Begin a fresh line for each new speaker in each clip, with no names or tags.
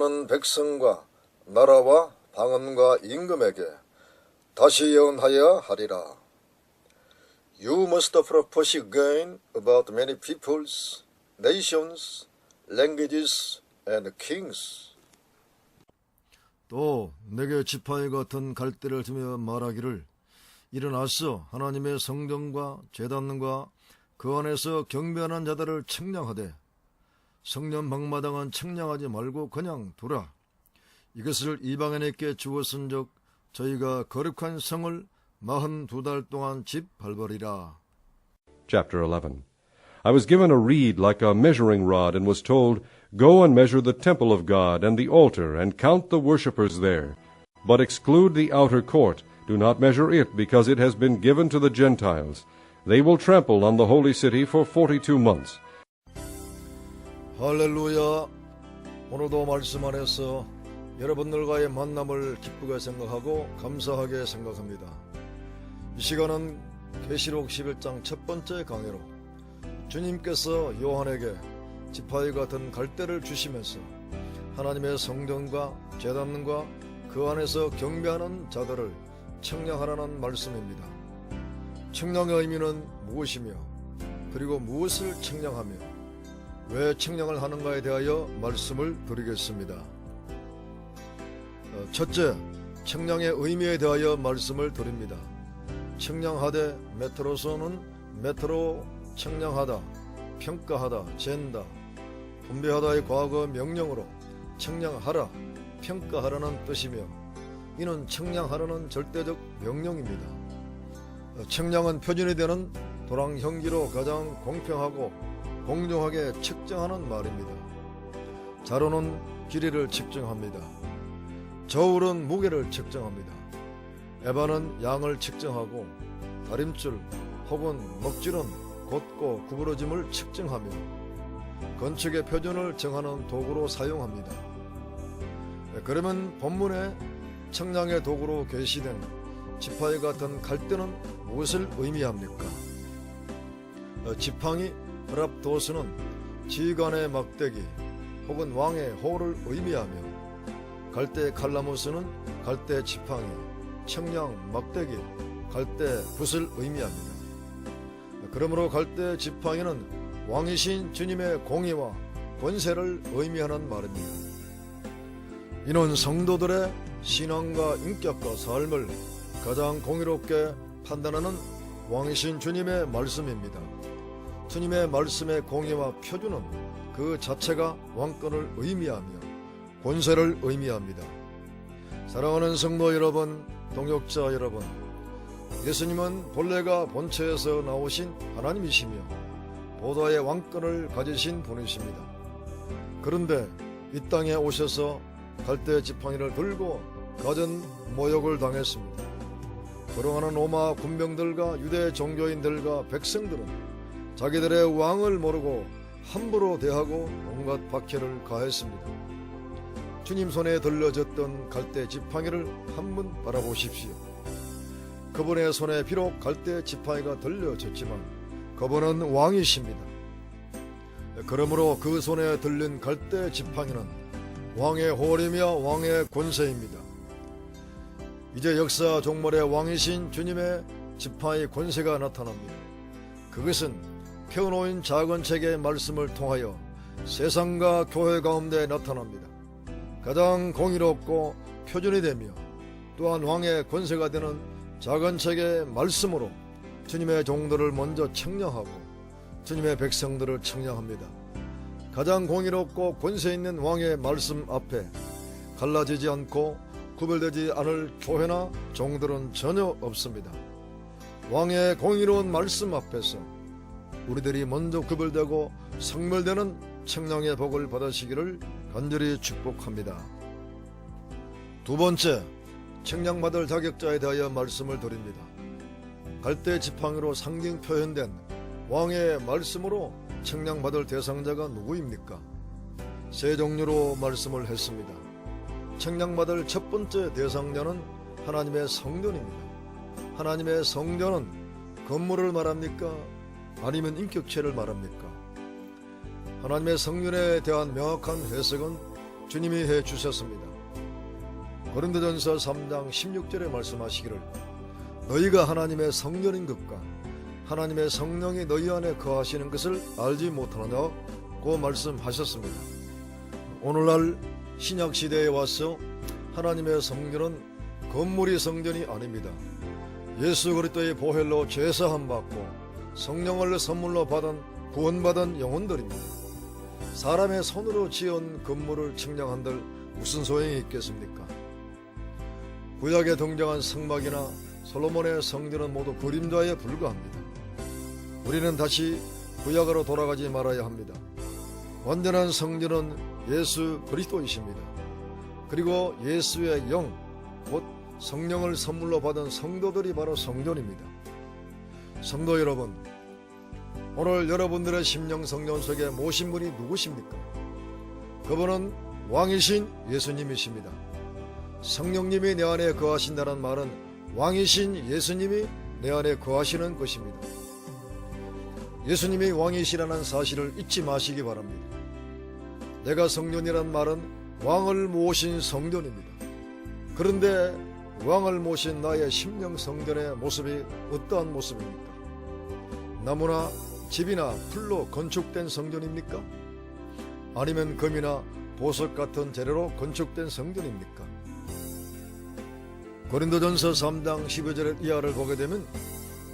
많은 백성과 나라와 방언과 임금에게 다시 예언하여야 하리라. You must propose again about many peoples, nations, languages, and kings.
또 내게 지파의 같은 갈대를 들며 말하기를 일어나서 하나님의 성전과 제단과 그 안에서 경배하는 자들을 책량하되 성전 방마당은 책량하지 말고 그냥 두라. 이것을 이방인에게 주었은즉 저희가 거룩한 성을 42달 동안 밟으리라.
Chapter 11. I was given a reed like a measuring rod, and was told, Go and measure the temple of God, and the altar, and count the worshippers there. But exclude the outer court. Do not measure it, because it has been given to the Gentiles. They will trample on the holy city for 42 months.
할렐루야. 오늘도 말씀 안에서 여러분들과의 만남을 기쁘게 생각하고 감사하게 생각합니다. 이 시간은 계시록 11장 첫 번째 강해로 주님께서 요한에게 지파의 같은 갈대를 주시면서 하나님의 성전과 제단과 그 안에서 경배하는 자들을 책량하라는 말씀입니다. 책량의 의미는 무엇이며 그리고 무엇을 책량하며 왜 책량을 하는가에 대하여 말씀을 드리겠습니다. 첫째, 책량의 의미에 대하여 말씀을 드립니다. 책량하되 메트로서는 메트로 책량하다, 평가하다, 잰다, 분배하다의 과거 명령으로 책량하라, 평가하라는 뜻이며 이는 책량하라는 절대적 명령입니다. 책량은 표준이 되는 도랑형기로 가장 공평하고 공정하게 측정하는 말입니다. 자로는 길이를 측정합니다. 저울은 무게를 측정합니다. 에바는 양을 측정하고 다림줄 혹은 먹줄은 곧고 구부러짐을 측정하며 건축의 표준을 정하는 도구로 사용합니다. 그러면 본문에 책량의 도구로 계시된 지팡이 같은 갈대는 무엇을 의미합니까? 지팡이 브랍도스는 지휘관의 막대기 혹은 왕의 호를 의미하며 갈대 칼라무스는 갈대 지팡이, 책량 막대기, 갈대 붓을 의미합니다. 그러므로 갈대 지팡이는 왕이신 주님의 공의와 권세를 의미하는 말입니다. 이는 성도들의 신앙과 인격과 삶을 가장 공의롭게 판단하는 왕이신 주님의 말씀입니다. 주님의 말씀의 공의와 표준은 그 자체가 왕권을 의미하며 권세를 의미합니다. 사랑하는 성도 여러분, 동역자 여러분, 예수님은 본래가 본체에서 나오신 하나님이시며 보좌의 왕권을 가지신 분이십니다. 그런데 이 땅에 오셔서 갈대 지팡이를 들고 가전 모욕을 당했습니다. 조롱하는 로마 군병들과 유대 종교인들과 백성들은 자기들의 왕을 모르고 함부로 대하고 온갖 박해를 가했습니다. 주님 손에 들려졌던 갈대 지팡이를 한번 바라보십시오. 그분의 손에 비록 갈대 지팡이가 들려졌지만 그분은 왕이십니다. 그러므로 그 손에 들린 갈대 지팡이는 왕의 호리며 왕의 권세입니다. 이제 역사 종말의 왕이신 주님의 지팡이 권세가 나타납니다. 그것은 펴놓인 작은 책의 말씀을 통하여 세상과 교회 가운데 나타납니다. 가장 공의롭고 표준이 되며 또한 왕의 권세가 되는 작은 책의 말씀으로 주님의 종들을 먼저 책량하고 주님의 백성들을 책량합니다. 가장 공의롭고 권세 있는 왕의 말씀 앞에 갈라지지 않고 구별되지 않을 교회나 종들은 전혀 없습니다. 왕의 공의로운 말씀 앞에서 우리들이 먼저 구별되고 성멸되는 책량의 복을 받으시기를 간절히 축복합니다. 두 번째, 책량받을 자격자에 대하여 말씀을 드립니다. 갈대 지팡이로 상징 표현된 왕의 말씀으로 책량받을 대상자가 누구입니까? 세 종류로 말씀을 했습니다. 책량받을 첫 번째 대상자는 하나님의 성전입니다. 하나님의 성전은 건물을 말합니까? 아니면 인격체를 말합니까? 하나님의 성전에 대한 명확한 해석은 주님이 해 주셨습니다. 고린도전서 3장 16절에 말씀하시기를 너희가 하나님의 성전인 것과 하나님의 성령이 너희 안에 거하시는 것을 알지 못하느냐고 말씀하셨습니다. 오늘날 신약시대에 와서 하나님의 성전은 건물이 성전이 아닙니다. 예수 그리스도의 보혈로 죄사함 받고 성령을 선물로 받은 구원받은 영혼들입니다. 사람의 손으로 지은 건물을 측량한들 무슨 소용이 있겠습니까? 구약에 등장한 성막이나 솔로몬의 성전은 모두 그림자에 불과합니다. 우리는 다시 구약으로 돌아가지 말아야 합니다. 완전한 성전은 예수 그리스도이십니다. 그리고 예수의 영, 곧 성령을 선물로 받은 성도들이 바로 성전입니다. 성도 여러분, 오늘 여러분들의 심령 성전 속에 모신 분이 누구십니까? 그분은 왕이신 예수님이십니다. 성령님이 내 안에 거하신다는 말은 왕이신 예수님이 내 안에 거하시는 것입니다. 예수님이 왕이시라는 사실을 잊지 마시기 바랍니다. 내가 성전이란 말은 왕을 모신 성전입니다. 그런데 왕을 모신 나의 심령 성전의 모습이 어떠한 모습입니까? 나무나 집이나 풀로 건축된 성전입니까? 아니면 금이나 보석 같은 재료로 건축된 성전입니까? 고린도전서 3장 12절 이하를 보게 되면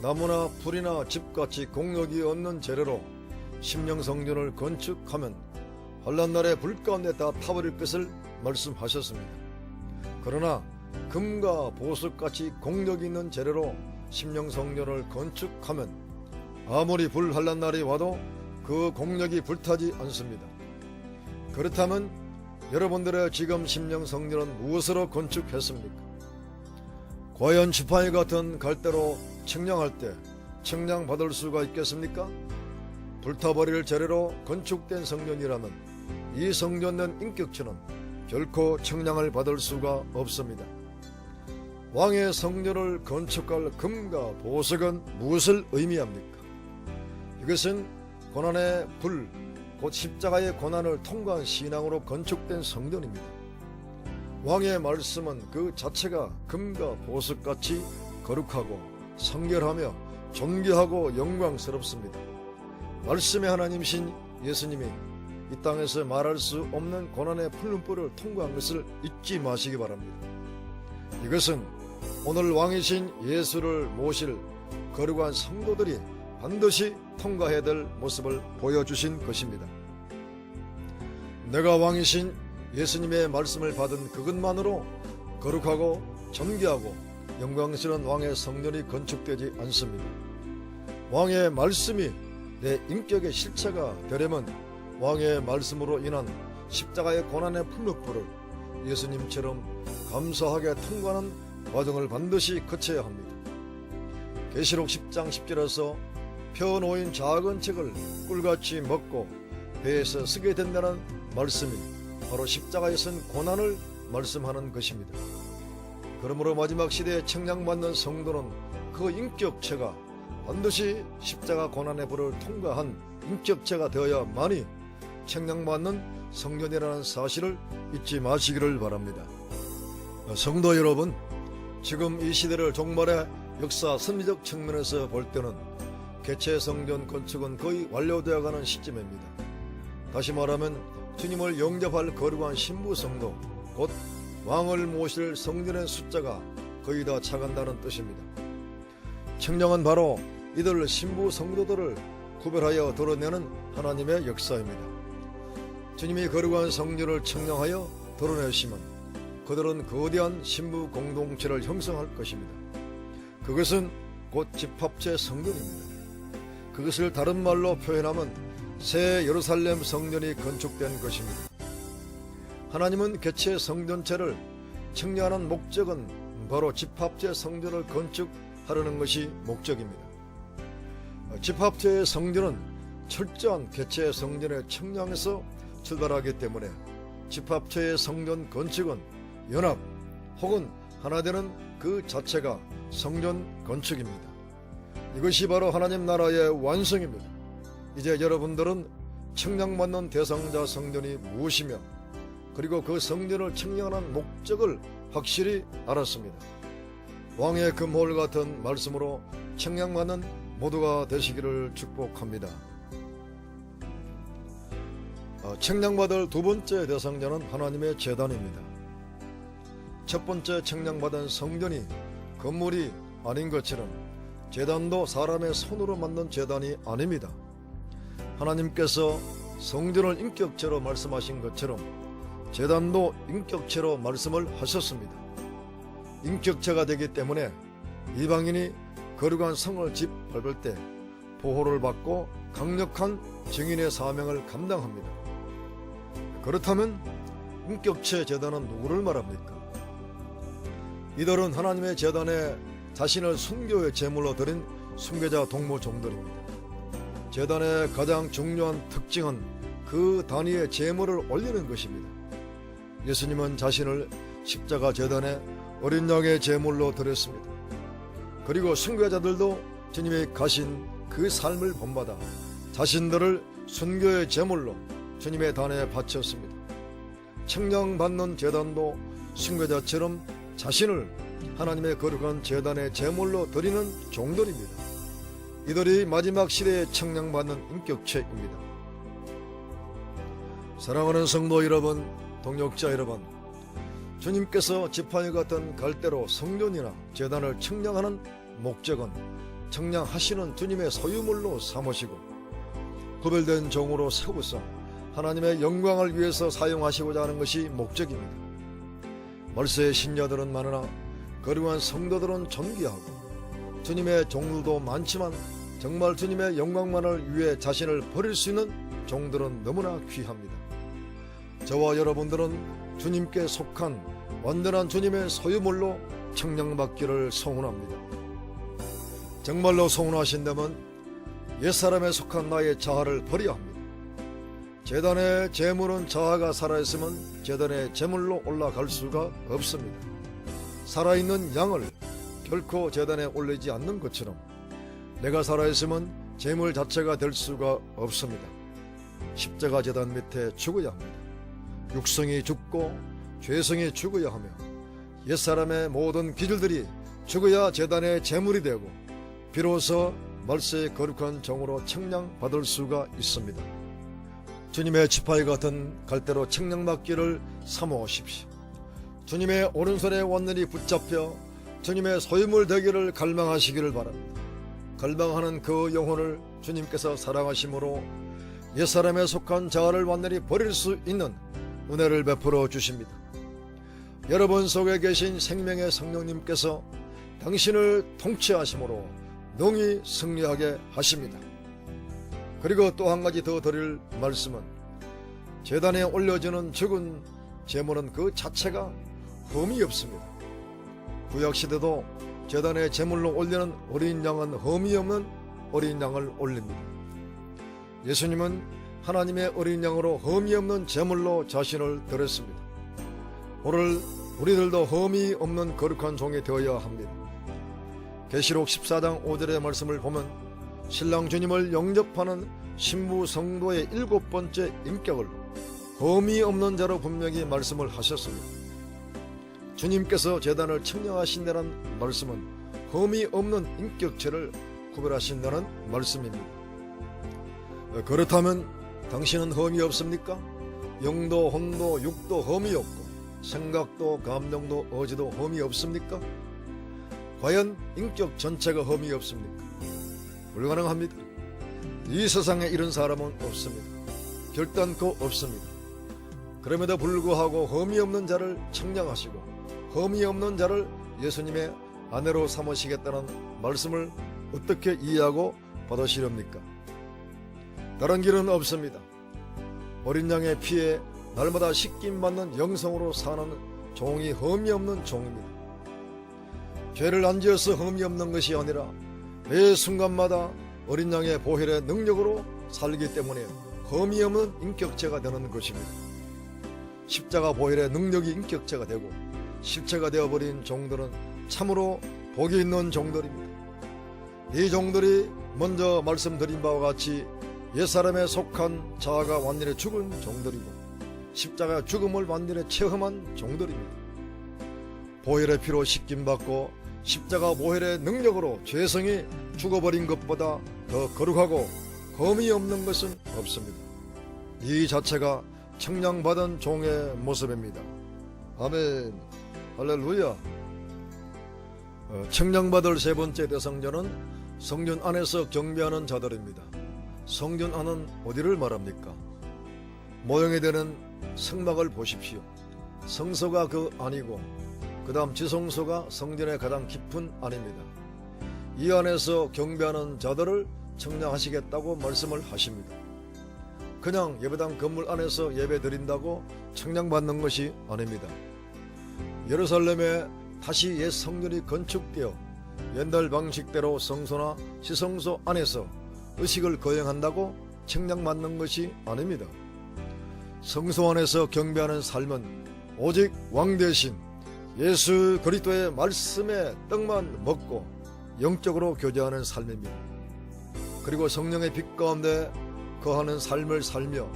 나무나 풀이나 집같이 공력이 없는 재료로 심령 성전을 건축하면 환난날에 불 가운데 다 타버릴 것을 말씀하셨습니다. 그러나 금과 보석같이 공력 있는 재료로 심령 성전을 건축하면 아무리 불 환난날이 와도 그 공력이 불타지 않습니다. 그렇다면 여러분들의 지금 심령 성전은 무엇으로 건축했습니까? 과연 지팡이 같은 갈대로 측량할 때 측량받을 수가 있겠습니까? 불타버릴 재료로 건축된 성전이라면 이 성전된 인격체는 결코 측량을 받을 수가 없습니다. 왕의 성전을 건축할 금과 보석은 무엇을 의미합니까? 이것은 고난의 불, 곧 십자가의 고난을 통과한 신앙으로 건축된 성전입니다. 왕의 말씀은 그 자체가 금과 보석같이 거룩하고 성결하며 존귀하고 영광스럽습니다. 말씀의 하나님이신 예수님이 이 땅에서 말할 수 없는 고난의 풀림불을 통과한 것을 잊지 마시기 바랍니다. 이것은 오늘 왕이신 예수를 모실 거룩한 성도들이 반드시 통과해야 될 모습을 보여주신 것입니다. 내가 왕이신 예수님의 말씀을 받은 그것만으로 거룩하고 존귀하고 영광스러운 왕의 성전이 건축되지 않습니다. 왕의 말씀이 내 인격의 실체가 되려면 왕의 말씀으로 인한 십자가의 고난의 풀무불을 예수님처럼 감사하게 통과하는 과정을 반드시 거쳐야 합니다. 계시록 10장 10절에서 펴놓인 작은 책을 꿀같이 먹고 배에서 쓰게 된다는 말씀이 바로 십자가에 쓴 고난을 말씀하는 것입니다. 그러므로 마지막 시대에 책량받는 성도는 그 인격체가 반드시 십자가 고난의 불을 통과한 인격체가 되어야만이 책량받는 성전이라는 사실을 잊지 마시기를 바랍니다. 성도 여러분, 지금 이 시대를 종말의 역사 선리적 측면에서 볼 때는 개체 성전 건축은 거의 완료되어가는 시점입니다. 다시 말하면 주님을 영접할 거룩한 신부 성도, 곧 왕을 모실 성전의 숫자가 거의 다 차간다는 뜻입니다. 책량은 바로 이들 신부 성도들을 구별하여 드러내는 하나님의 역사입니다. 주님이 거룩한 성전을 책량하여 드러내시면 그들은 거대한 신부 공동체를 형성할 것입니다. 그것은 곧 집합체 성전입니다. 그것을 다른 말로 표현하면 새 예루살렘 성전이 건축된 것입니다. 하나님은 개체 성전체를 측량하는 목적은 바로 집합체 성전을 건축하려는 것이 목적입니다. 집합체의 성전은 철저한 개체 성전의 측량에서 출발하기 때문에 집합체의 성전 건축은 연합 혹은 하나 되는 그 자체가 성전 건축입니다. 이것이 바로 하나님 나라의 완성입니다. 이제 여러분들은 측량받는 대상자 성전이 무엇이며 그리고 그 성전을 청량하는 목적을 확실히 알았습니다. 왕의 금홀 같은 말씀으로 청량받는 모두가 되시기를 축복합니다. 청량받을 두 번째 대상자는 하나님의 제단입니다. 첫 번째 청량받은 성전이 건물이 아닌 것처럼 제단도 사람의 손으로 만든 제단이 아닙니다. 하나님께서 성전을 인격체로 말씀하신 것처럼 제단도 인격체로 말씀을 하셨습니다. 인격체가 되기 때문에 이방인이 거룩한 성을 짓밟을 때 보호를 받고 강력한 증인의 사명을 감당합니다. 그렇다면 인격체 제단은 누구를 말합니까? 이들은 하나님의 제단에 자신을 순교의 제물로 드린 순교자 동무종들입니다. 제단의 가장 중요한 특징은 그 단위의 제물을 올리는 것입니다. 예수님은 자신을 십자가 제단에 어린 양의 제물로 드렸습니다. 그리고 순교자들도 주님이 가신 그 삶을 본받아 자신들을 순교의 제물로 주님의 단에 바쳤습니다. 청량받는 제단도 순교자처럼 자신을 하나님의 거룩한 제단의 제물로 드리는 종들입니다. 이들이 마지막 시대에 청량받는 인격체입니다. 사랑하는 성도 여러분, 동역자 여러분, 주님께서 지팡이 같은 갈대로 성전이나 제단을 청량하는 목적은 청량하시는 주님의 소유물로 삼으시고 구별된 종으로 세우사 하나님의 영광을 위해서 사용하시고자 하는 것이 목적입니다. 말세의 신자들은 많으나 거룩한 성도들은 존귀하고 주님의 종들도 많지만 정말 주님의 영광만을 위해 자신을 버릴 수 있는 종들은 너무나 귀합니다. 저와 여러분들은 주님께 속한 완전한 주님의 소유물로 청량받기를 소원합니다. 정말로 소원하신다면 옛사람에 속한 나의 자아를 버려야 합니다. 제단의 제물은 자아가 살아있으면 제단의 제물로 올라갈 수가 없습니다. 살아있는 양을 결코 제단에 올리지 않는 것처럼 내가 살아있으면 제물 자체가 될 수가 없습니다. 십자가 제단 밑에 죽어야 합니다. 육성이 죽고 죄성이 죽어야 하며 옛사람의 모든 기질들이 죽어야 제단의 제물이 되고 비로소 말세의 거룩한 종으로 청량받을 수가 있습니다. 주님의 지팡이 같은 갈대로 청량받기를 사모하십시오. 주님의 오른손에 완전히 붙잡혀 주님의 소유물 되기를 갈망하시기를 바랍니다. 갈망하는 그 영혼을 주님께서 사랑하심으로 옛사람에 속한 자아를 완전히 버릴 수 있는 은혜를 베풀어 주십니다. 여러분 속에 계신 생명의 성령님께서 당신을 통치하심으로 능히 승리하게 하십니다. 그리고 또 한 가지 더 드릴 말씀은 제단에 올려지는 죽은 제물은 그 자체가 흠이 없습니다. 구약시대도 제단에 제물로 올리는 어린 양은 흠이 없는 어린 양을 올립니다. 예수님은 하나님의 어린 양으로 흠이 없는 제물로 자신을 드렸습니다. 오늘 우리들도 흠이 없는 거룩한 종이 되어야 합니다. 계시록 14장 5절의 말씀을 보면 신랑 주님을 영접하는 신부 성도의 7번째 인격을 흠이 없는 자로 분명히 말씀을 하셨습니다. 주님께서 제단을 청량하신다는 말씀은 흠이 없는 인격체를 구별하신다는 말씀입니다. 그렇다면 당신은 흠이 없습니까? 영도, 혼도, 육도 흠이 없고 생각도, 감정도, 의지도 흠이 없습니까? 과연 인격 전체가 흠이 없습니까? 불가능합니다. 이 세상에 이런 사람은 없습니다. 결단코 없습니다. 그럼에도 불구하고 흠이 없는 자를 청량하시고 흠이 없는 자를 예수님의 아내로 삼으시겠다는 말씀을 어떻게 이해하고 받으시렵니까? 다른 길은 없습니다. 어린 양의 피에 날마다 씻김받는 영성으로 사는 종이 흠이 없는 종입니다. 죄를 안 지어서 흠이 없는 것이 아니라 매 순간마다 어린 양의 보혈의 능력으로 살기 때문에 흠이 없는 인격체가 되는 것입니다. 십자가 보혈의 능력이 인격체가 되고 실체가 되어버린 종들은 참으로 복이 있는 종들입니다. 이 종들이 먼저 말씀드린 바와 같이 옛사람에 속한 자아가 완전히 죽은 종들이고 십자가 죽음을 완전히 체험한 종들입니다. 보혈의 피로 씻김받고 십자가 보혈의 능력으로 죄성이 죽어버린 것보다 더 거룩하고 검이 없는 것은 없습니다. 이 자체가 청량받은 종의 모습입니다. 아멘. 할렐루야. 청량받을 세 번째 대상자는 성전 안에서 경배하는 자들입니다. 성전 안은 어디를 말합니까? 모형이 되는 성막을 보십시오. 성소가 그 안이고 그 다음 지성소가 성전의 가장 깊은 안입니다. 이 안에서 경배하는 자들을 청량하시겠다고 말씀을 하십니다. 그냥 예배당 건물 안에서 예배 드린다고 청량받는 것이 아닙니다. 예루살렘에 다시 옛 성전이 건축되어 옛날 방식대로 성소나 지성소 안에서 의식을 거행한다고 청량받는 것이 아닙니다. 성소 안에서 경배하는 삶은 오직 왕 대신 예수 그리스도의 말씀의 떡만 먹고 영적으로 교제하는 삶입니다. 그리고 성령의 빛 가운데 거하는 삶을 살며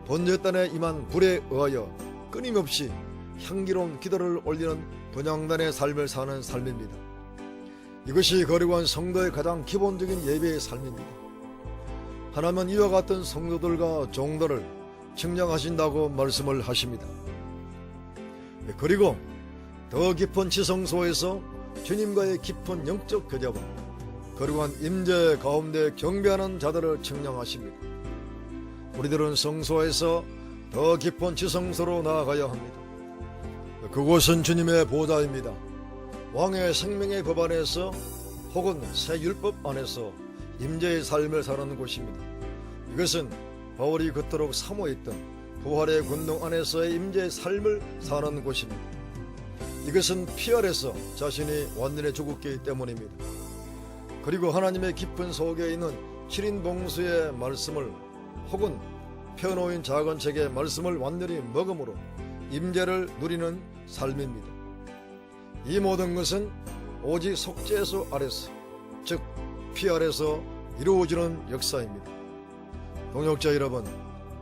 번제단에 임한 불에 의하여 끊임없이 향기로운 기도를 올리는 분향단의 삶을 사는 삶입니다. 이것이 거룩한 성도의 가장 기본적인 예배의 삶입니다. 하나님은 이와 같은 성도들과 종들을 청량하신다고 말씀을 하십니다. 그리고 더 깊은 지성소에서 주님과의 깊은 영적 교제와 거룩한 임재 가운데 경배하는 자들을 청량하십니다. 우리들은 성소에서 더 깊은 지성소로 나아가야 합니다. 그곳은 주님의 보좌입니다. 왕의 생명의 법 안에서 혹은 새 율법 안에서 임재의 삶을 사는 곳입니다. 이것은 바울이 그토록 사모했던 부활의 군동 안에서의 임재의 삶을 사는 곳입니다. 이것은 피 아래서 자신이 완전히 죽었기 때문입니다. 그리고 하나님의 깊은 속에 있는 7인 봉수의 말씀을 혹은 펴놓인 작은 책의 말씀을 완전히 먹음으로 임재를 누리는 삶입니다. 이 모든 것은 오직 속죄소 아래서, 즉 피 아래서 이루어지는 역사입니다. 동역자 여러분,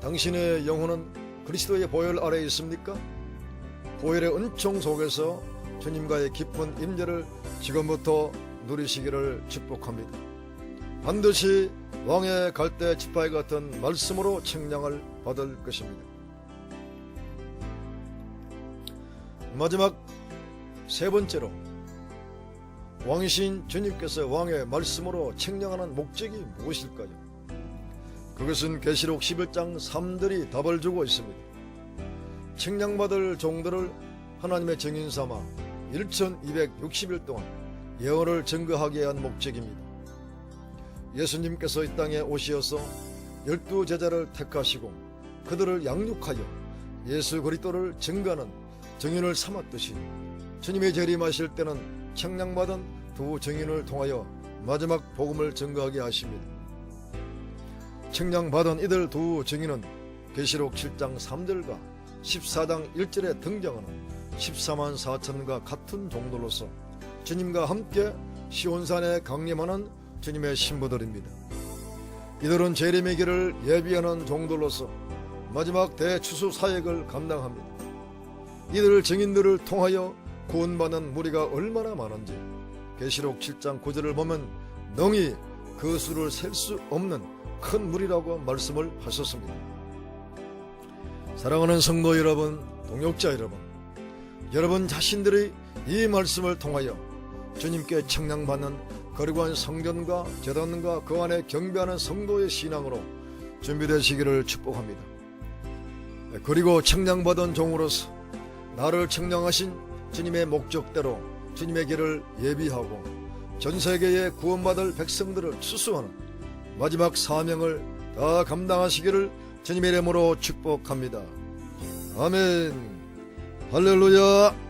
당신의 영혼은 그리스도의 보혈 아래에 있습니까? 보혈의 은총 속에서 주님과의 깊은 임재를 지금부터 누리시기를 축복합니다. 반드시 왕의 갈대 지파의 같은 말씀으로 청량을 받을 것입니다. 마지막 세 번째로 왕이신 주님께서 왕의 말씀으로 청량하는 목적이 무엇일까요? 그것은 계시록 11장 3절이 답을 주고 있습니다. 청량받을 종들을 하나님의 증인 삼아 1260일 동안 예언을 증거하게 한 목적입니다. 예수님께서 이 땅에 오시어서 12제자를 택하시고 그들을 양육하여 예수 그리스도를 증거하는 증인을 삼았듯이 주님이 재림하실 때는 청량받은 두 증인을 통하여 마지막 복음을 증거하게 하십니다. 청량받은 이들 두 증인은 계시록 7장 3절과 14장 1절에 등장하는 14만 4천과 같은 종들로서 주님과 함께 시온산에 강림하는 주님의 신부들입니다. 이들은 재림의 길을 예비하는 종들로서 마지막 대추수 사역을 감당합니다. 이들 증인들을 통하여 구원받는 무리가 얼마나 많은지 계시록 7장 9절을 보면 능히 그 수를 셀 수 없는 큰 무리라고 말씀을 하셨습니다. 사랑하는 성도 여러분, 동역자 여러분, 여러분 자신들이 이 말씀을 통하여 주님께 청량받는 거룩한 성전과 제단과 그 안에 경배하는 성도의 신앙으로 준비되시기를 축복합니다. 그리고 청량받은 종으로서 나를 청량하신 주님의 목적대로 주님의 길을 예비하고 전 세계에 구원받을 백성들을 추수하는 마지막 사명을 다 감당하시기를 주님의 이름으로 축복합니다. 아멘. 할렐루야.